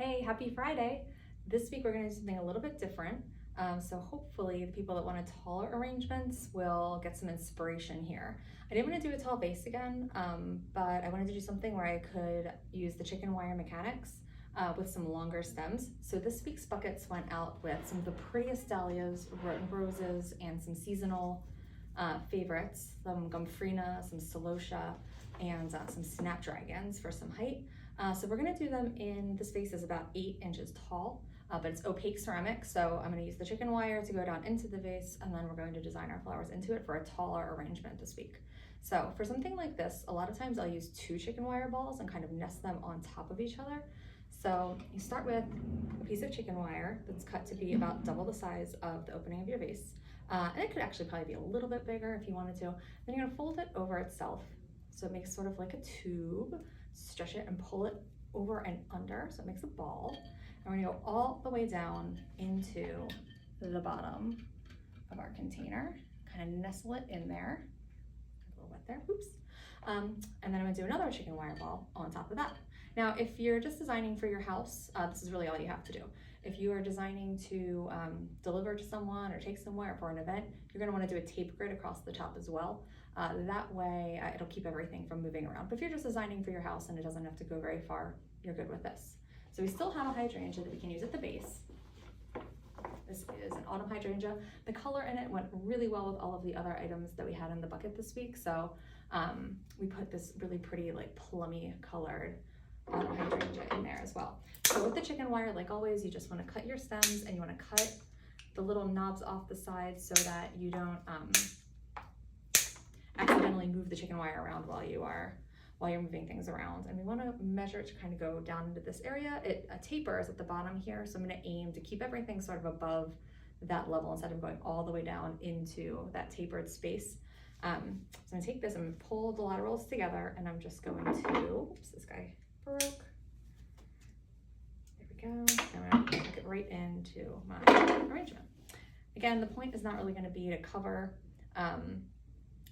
Hey, happy Friday. This week we're going to do something a little bit different. So hopefully the people that wanted taller arrangements will get some inspiration here. I didn't want to do a tall vase again, but I wanted to do something where I could use the chicken wire mechanics with some longer stems. So this week's buckets went out with some of the prettiest dahlias, roses, and some seasonal favorites, some Gomphrena, some Celosia, and some Snapdragons for some height. So we're gonna do them in, this vase is about 8 inches tall, but it's opaque ceramic. So I'm gonna use the chicken wire to go down into the vase, and then we're going to design our flowers into it for a taller arrangement this week. So for something like this, a lot of times I'll use 2 chicken wire balls and kind of nest them on top of each other. So you start with a piece of chicken wire that's cut to be about double the size of the opening of your vase. And it could actually probably be a little bit bigger if you wanted to. Then you're gonna fold it over itself. So it makes sort of like a tube. Stretch it and pull it over and under so it makes a ball. And we're gonna go all the way down into the bottom of our container, kind of nestle it in there. A little wet there, oops. And then I'm gonna do another chicken wire ball on top of that. Now, if you're just designing for your house, this is really all you have to do. If you are designing to deliver to someone or take somewhere for an event, you're gonna wanna do a tape grid across the top as well. That way it'll keep everything from moving around. But if you're just designing for your house and it doesn't have to go very far, you're good with this. So we still have a hydrangea that we can use at the base. This is an autumn hydrangea. The color in it went really well with all of the other items that we had in the bucket this week. So we put this really pretty like plummy colored autumn hydrangea in there as well. So with the chicken wire, like always, you just want to cut your stems and you want to cut the little knobs off the side so that you don't accidentally move the chicken wire around while you're moving things around. And we want to measure it to kind of go down into this area. A taper is at the bottom here, so I'm going to aim to keep everything sort of above that level instead of going all the way down into that tapered space. So I'm going to take this and pull the laterals together, and I'm just going to, oops, this guy broke. There we go. And I'm going to hook it right into my arrangement. Again, the point is not really going to be to cover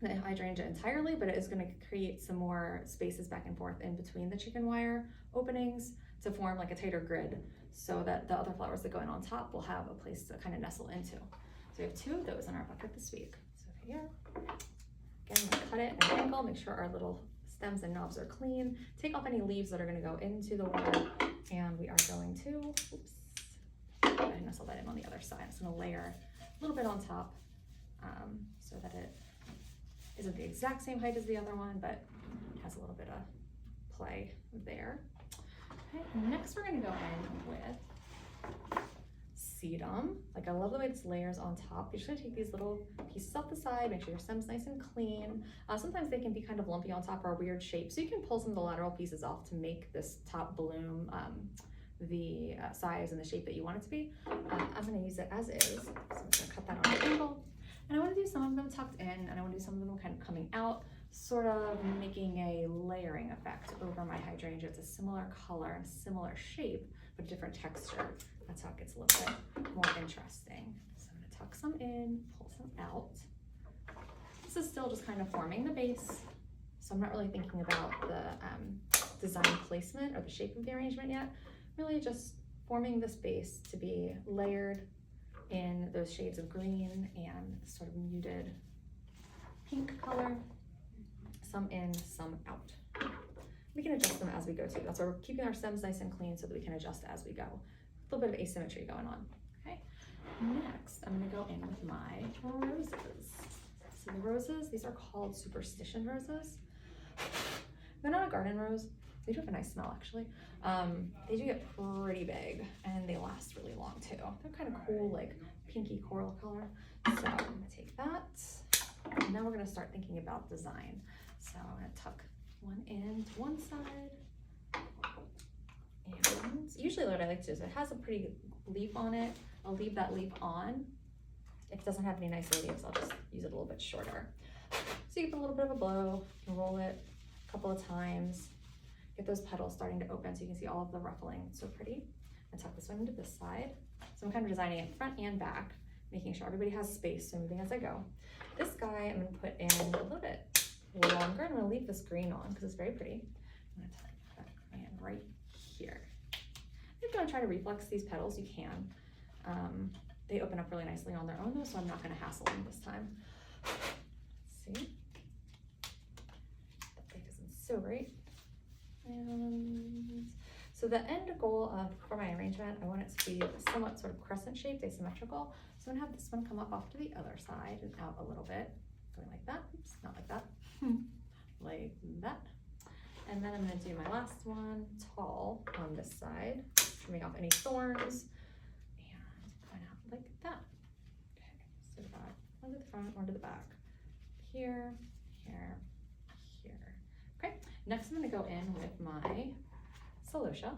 the hydrangea entirely, but it is going to create some more spaces back and forth in between the chicken wire openings to form like a tighter grid so that the other flowers that go in on top will have a place to kind of nestle into. So we have 2 of those in our bucket this week. So here, again, I'm going to cut it at an angle, make sure our little stems and knobs are clean, take off any leaves that are going to go into the water, and we are going to, oops, go ahead and nestle that in on the other side. I'm just going to layer a little bit on top so that it isn't the exact same height as the other one, but it has a little bit of play there. Okay, next we're gonna go in with sedum. Like, I love the way this layers on top. You're just gonna take these little pieces off the side, make sure your stem's nice and clean. Sometimes they can be kind of lumpy on top or a weird shape, so you can pull some of the lateral pieces off to make this top bloom the size and the shape that you want it to be. I'm gonna use it as is, so I'm gonna cut that on an angle. And I want to do some of them tucked in, and I want to do some of them kind of coming out, sort of making a layering effect over my hydrangea. It's a similar color and similar shape, but a different texture. That's how it gets a little bit more interesting. So I'm going to tuck some in, pull some out. This is still just kind of forming the base, so I'm not really thinking about the design placement or the shape of the arrangement yet. Really just forming this base to be layered in those shades of green and sort of muted pink color, some in, some out. We can adjust them as we go too. That's why we're keeping our stems nice and clean so that we can adjust as we go. A little bit of asymmetry going on. Okay. Next, I'm gonna go in with my roses. So the roses, these are called Superstition roses. They're not a garden rose. They do have a nice smell, actually. They do get pretty big, and they last really long too. They're kind of cool, like pinky coral color. So I'm gonna take that, and now we're gonna start thinking about design. So I'm gonna tuck one in to one side, and usually what I like to do is it has a pretty leaf on it. I'll leave that leaf on. If it doesn't have any nice leaves, I'll just use it a little bit shorter. So you give it a little bit of a blow, roll it a couple of times. Get those petals starting to open so you can see all of the ruffling. It's so pretty. And tuck this one into this side. So I'm kind of designing it front and back, making sure everybody has space, so moving as I go. This guy I'm gonna put in a little bit longer. I'm gonna leave this green on because it's very pretty. I'm gonna tuck that in right here. They've you want to try to reflex these petals, you can. They open up really nicely on their own though, so I'm not going to hassle them this time. See? That like isn't so great. And so the end goal for my arrangement, I want it to be somewhat sort of crescent shaped, asymmetrical. So I'm gonna have this one come up off to the other side and out a little bit, going like that. Oops, not like that. Like that. And then I'm gonna do my last one tall on this side, trimming off any thorns and going out like that. Okay, so that one to the front, one to the back. Here, here, here. Okay, next I'm gonna go in with my Celosia.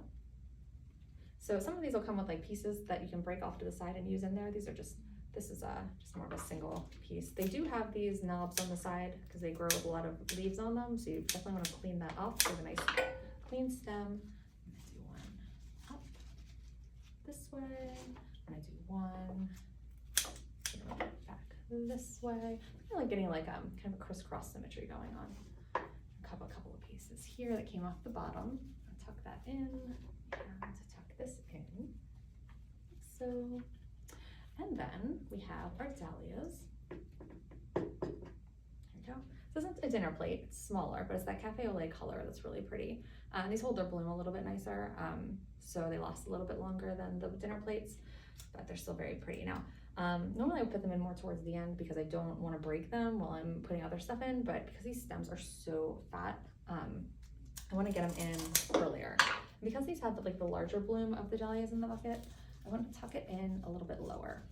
So some of these will come with like pieces that you can break off to the side and use in there. These are just, this is just more of a single piece. They do have these knobs on the side because they grow with a lot of leaves on them. So you definitely want to clean that up with a nice clean stem. I'm gonna do one up this way. I'm gonna do one back this way. I'm like getting like kind of a crisscross symmetry going on. A couple of pieces here that came off the bottom. Tuck that in and tuck this in. So, and then we have our dahlias. There we go. This isn't a dinner plate, it's smaller, but it's that cafe au lait color that's really pretty. These hold their bloom a little bit nicer, so they last a little bit longer than the dinner plates, but they're still very pretty. Now, normally I would put them in more towards the end because I don't want to break them while I'm putting other stuff in, but because these stems are so fat, I want to get them in earlier. And because these have like the larger bloom of the dahlias in the bucket, I want to tuck it in a little bit lower.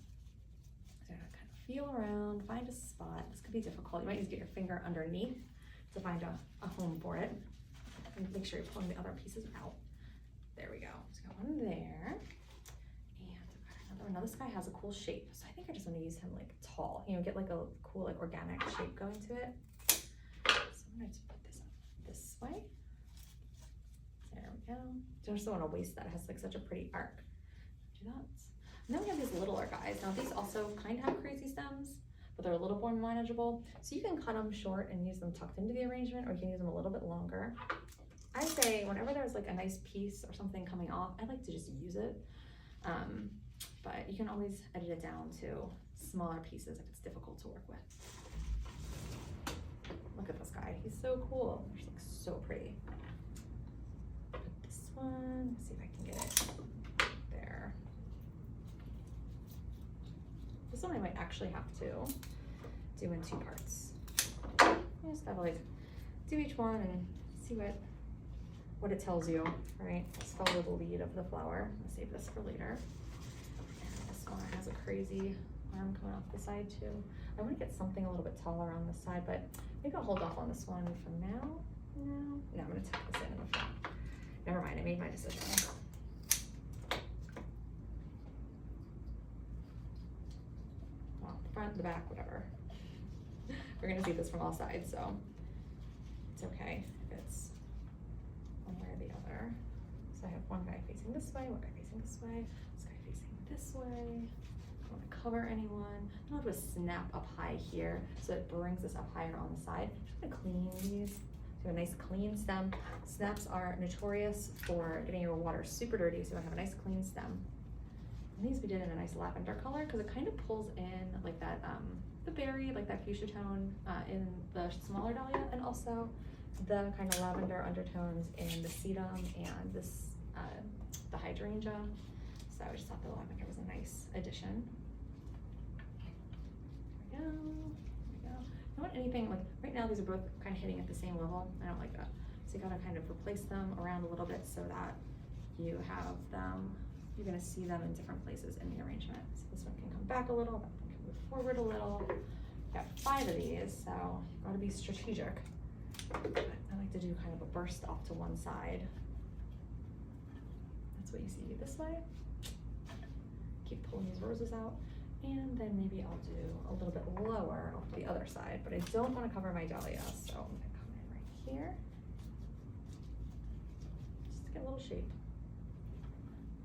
So kind of feel around, find a spot. This could be difficult. You might need to get your finger underneath to find a home for it. And make sure you're pulling the other pieces out. There we go. So got one there. And another. Now this guy has a cool shape. So I think I just want to use him like tall. You know, get like a cool like organic shape going to it. So I'm going to put this up this way. There we go. I just don't want to waste that. It has like such a pretty arc. Do that. And then we have these littler guys. Now these also kind of have crazy stems, but they're a little more manageable. So you can cut them short and use them tucked into the arrangement, or you can use them a little bit longer. I say whenever there's like a nice piece or something coming off, I like to just use it. But you can always edit it down to smaller pieces if it's difficult to work with. Look at this guy. He's so cool. He looks so pretty. This one, let's see if I can get it there. This one I might actually have to do in 2 parts. I just gotta like do each one and see what it tells you, right? Let's follow the lead of the flower. I'll save this for later. And this one has a crazy arm coming off the side too. I want to get something a little bit taller on this side, but maybe I'll hold off on this one for now. No, I'm gonna tuck this in the front. Never mind, I made my decision. Well, the front, the back, whatever. We're gonna see this from all sides, so it's okay if it's one way or the other. So I have one guy facing this way, one guy facing this way, this guy facing this way. I don't want to cover anyone. I'll do a snap up high here, so it brings this up higher on the side. I'm just gonna clean these. Do a nice clean stem. Snaps are notorious for getting your water super dirty, so I have a nice clean stem. And these we did in a nice lavender color because it kind of pulls in like that, the berry, like that fuchsia tone in the smaller dahlia, and also the kind of lavender undertones in the sedum and this the hydrangea. So I just thought the lavender was a nice addition. There we go. There we go. I don't want anything like right now. These are both kind of hitting at the same level. I don't like that. So you gotta kind of replace them around a little bit so that you have them. You're gonna see them in different places in the arrangement. So this one can come back a little. That one can move forward a little. We've got 5 of these, so you've got to be strategic. But I like to do kind of a burst off to one side. That's what you see this way. Keep pulling these roses out. And then maybe I'll do a little bit lower off to the other side, but I don't want to cover my dahlia, so I'm going to come in right here. Just to get a little shape.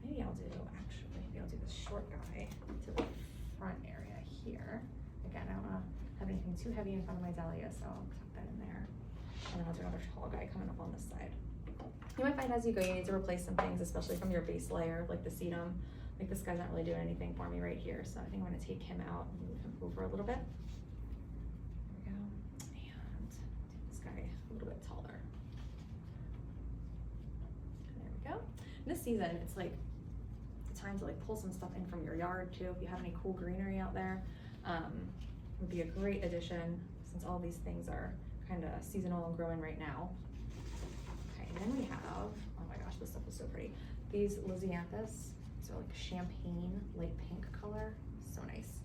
Maybe I'll do this short guy to the front area here. Again, I don't want to have anything too heavy in front of my dahlia, so I'll tuck that in there. And then I'll do another tall guy coming up on this side. You might find as you go, you need to replace some things, especially from your base layer, like the sedum. Like this guy's not really doing anything for me right here, so I think I'm gonna take him out and move him over a little bit. There we go. And this guy a little bit taller. There we go. And this season, it's like the time to like pull some stuff in from your yard too. If you have any cool greenery out there, would be a great addition since all these things are kind of seasonal and growing right now. Okay, and then we have, oh my gosh, this stuff is so pretty. These Lisianthus. So like champagne, light pink color, so nice.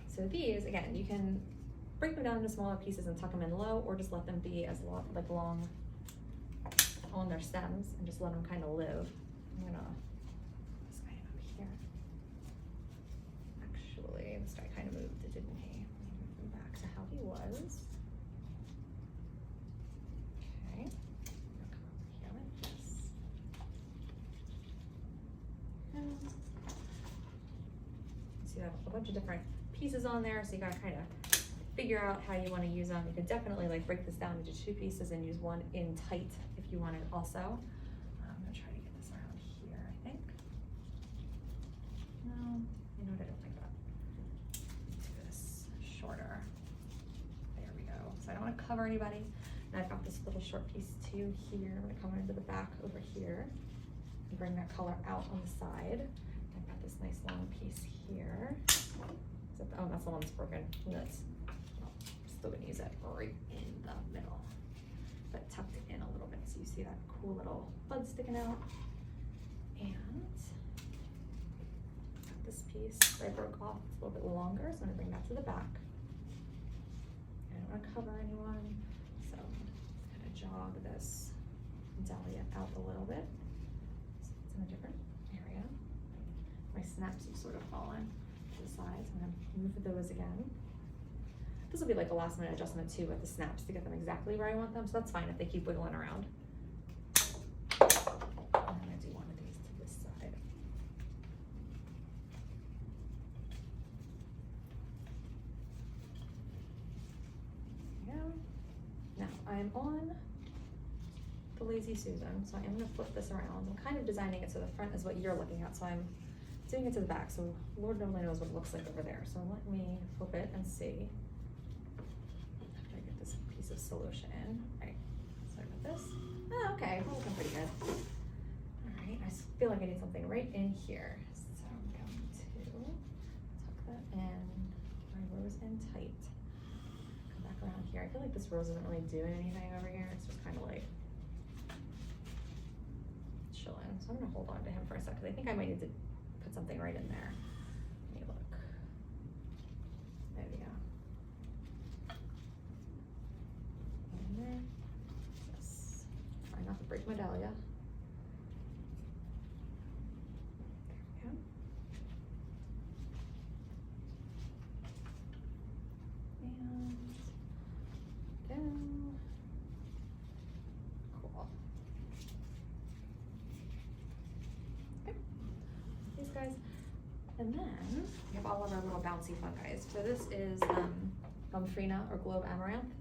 So these, again, you can break them down into smaller pieces and tuck them in low, or just let them be as long on their stems and just let them kind of live. I'm gonna put this guy up here. Actually, this guy kind of moved, didn't he? Let me move him back to how he was. Okay, I'll come up here like this. So you have a bunch of different pieces on there, so you gotta kind of figure out how you want to use them. You could definitely like break this down into 2 pieces and use one in tight if you wanted also. I'm gonna try to get this around here, I think. No, you know what, I don't think that. Do this shorter. There we go. So I don't want to cover anybody. And I've got this little short piece too here. I'm gonna come into the back over here and bring that color out on the side. I've got this nice long piece here. Oh, that's the one that's broken. That's, well, still gonna use it right in the middle, but tucked in a little bit so you see that cool little bud sticking out. And got this piece that I broke off. It's a little bit longer, so I'm gonna bring that to the back. I don't want to cover anyone, so I'm just gonna jog this dahlia out a little bit. So it's in a different area. My snaps have sort of fallen to the sides. I'm gonna move those again. This will be like a last minute adjustment too with the snaps to get them exactly where I want them, so that's fine if they keep wiggling around. And I'm gonna do one of these to this side. There we go. Now I'm on the Lazy Susan, so I'm gonna flip this around. I'm kind of designing it so the front is what you're looking at, so I'm doing it to the back, so Lord only knows what it looks like over there. So let me flip it and see. After I get this piece of Celosia in. Right, sorry about this. Oh, okay, we're looking pretty good. All right, I feel like I need something right in here. So I'm going to tuck that in, my rose in tight. Come back around here. I feel like this rose isn't really doing anything over here. It's just kind of like chilling. So I'm gonna hold on to him for a second. I think I might need to put something right in there. Let me look. There we go. In there. Yes. Try not to break my dahlia. There we go. And go. Cool. These guys, and then we have all of our little bouncy fungi. So this is Gomphrena or globe amaranth.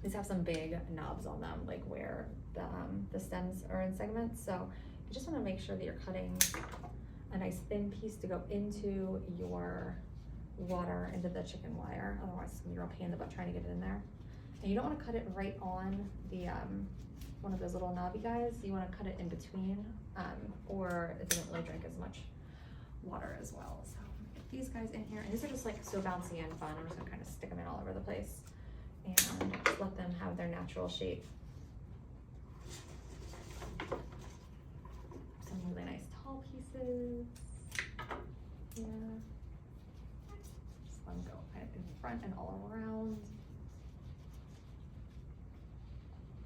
These have some big knobs on them, like where the stems are in segments. So you just want to make sure that you're cutting a nice thin piece to go into your water, into the chicken wire. Otherwise, it's gonna be a real pain in the butt trying to get it in there. And you don't want to cut it right on the one of those little knobby guys. You want to cut it in between, or it doesn't really drink as much water as well. So get these guys in here, and these are just like so bouncy and fun. I'm just gonna kind of stick them in all over the place and just let them have their natural shape. Some really nice tall pieces. Yeah. Just let them go kind of in front and all around.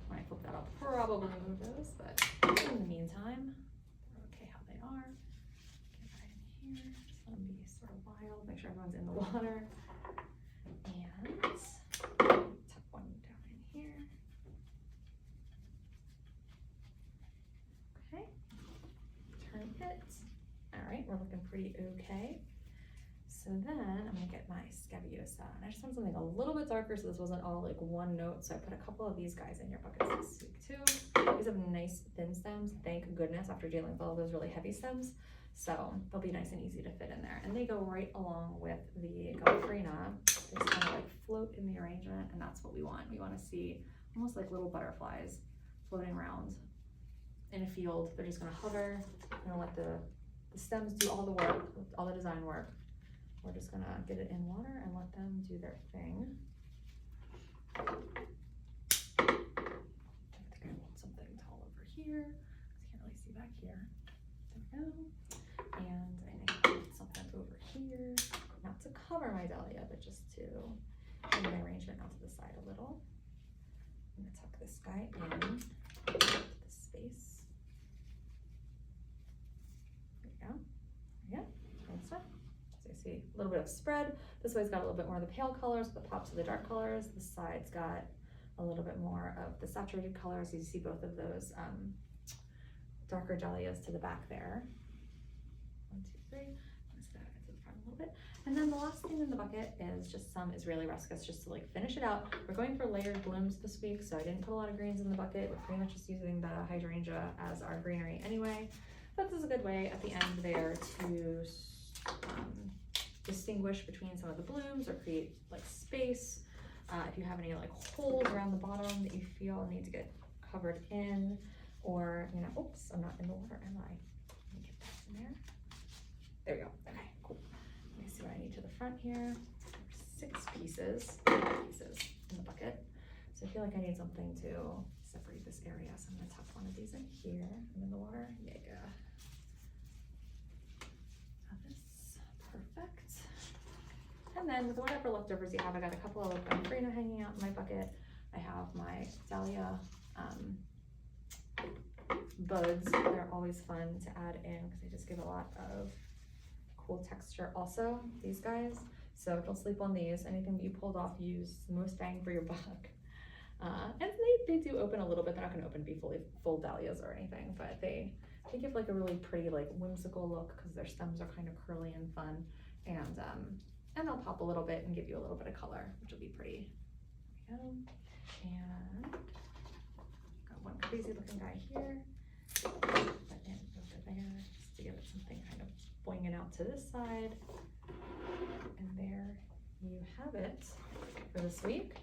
When I flip that, I'll probably move those, but in the meantime, they're okay how they are. Get right in here, just let them be sort of wild, make sure everyone's in the water. And tuck one down in here. Okay, turn it. All right, we're looking pretty okay. So then I'm gonna get my Scabiosa, and I just want something a little bit darker so this wasn't all like one note. So I put a couple of these guys in your buckets this week too. These have nice thin stems, thank goodness, after dealing with all those really heavy stems. So they'll be nice and easy to fit in there. And they go right along with the Gomphrena. They just kind of like float in the arrangement, and that's what we want. We want to see almost like little butterflies floating around in a field. They're just gonna hover, and let the stems do all the work, all the design work. We're just gonna get it in water and let them do their thing. I think I want something tall over here, because you can't really see back here. There we go. And I think I want something over here, not to cover my dahlia, but just to move my arrangement out to the side a little. I'm gonna tuck this guy in the space. There we go. Yeah, nice stuff. So you see a little bit of spread. This way's got a little bit more of the pale colors, the pops of the dark colors. This side's got a little bit more of the saturated colors. You see both of those darker dahlias to the back there. 1, 2, 3. Let's go to the front a little bit. And then the last thing in the bucket is just some Israeli ruscus, just to like finish it out. We're going for layered blooms this week, so I didn't put a lot of greens in the bucket. We're pretty much just using the hydrangea as our greenery anyway. But this is a good way at the end there to distinguish between some of the blooms or create like space. If you have any like holes around the bottom that you feel need to get covered in, or oops, I'm not in the water, am I? Let me get that in there. There we go. Okay, cool. Let me see what I need to the front here. There's 6 pieces in the bucket. So I feel like I need something to separate this area. So I'm gonna tuck one of these in here and in the water. Yeah. Perfect. And then with whatever leftovers you have, I got a couple of Gomphrena hanging out in my bucket. I have my dahlia buds. They're always fun to add in because they just give a lot of cool texture. Also, these guys, so don't sleep on these. Anything that you pulled off, use the most bang for your buck. And they do open a little bit. They're not going to be full dahlias or anything, but they give like a really pretty, like whimsical look because their stems are kind of curly and fun, and they'll pop a little bit and give you a little bit of color, which will be pretty. There we go. And got one crazy looking guy here. Put that in over there just to give it something kind of boinging out to this side. And there you have it for this week.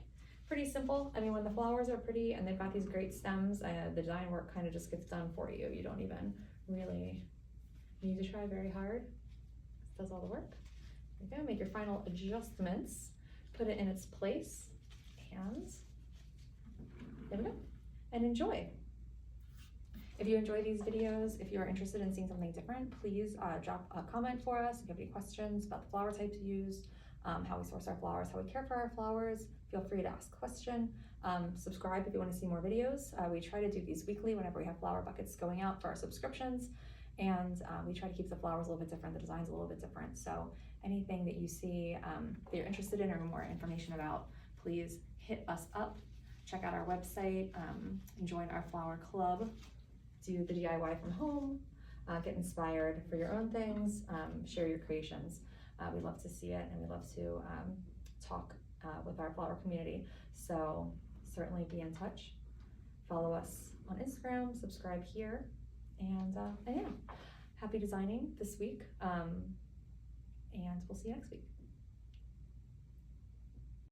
Pretty simple. I mean, when the flowers are pretty and they've got these great stems, the design work kind of just gets done for you. You don't even really need to try very hard. This does all the work. There you go. Make your final adjustments, put it in its place, and there we go. And enjoy. If you enjoy these videos, if you are interested in seeing something different, please drop a comment for us. If you have any questions about the flower type to use, how we source our flowers, how we care for our flowers, feel free to ask a question. Subscribe if you want to see more videos. We try to do these weekly whenever we have flower buckets going out for our subscriptions. And we try to keep the flowers a little bit different, the designs a little bit different. So anything that you see that you're interested in or more information about, please hit us up. Check out our website, join our flower club, do the DIY from home, get inspired for your own things, share your creations. We love to see it, and we love to talk with our flower community. So certainly be in touch. Follow us on Instagram, subscribe here, and yeah, happy designing this week, and we'll see you next week.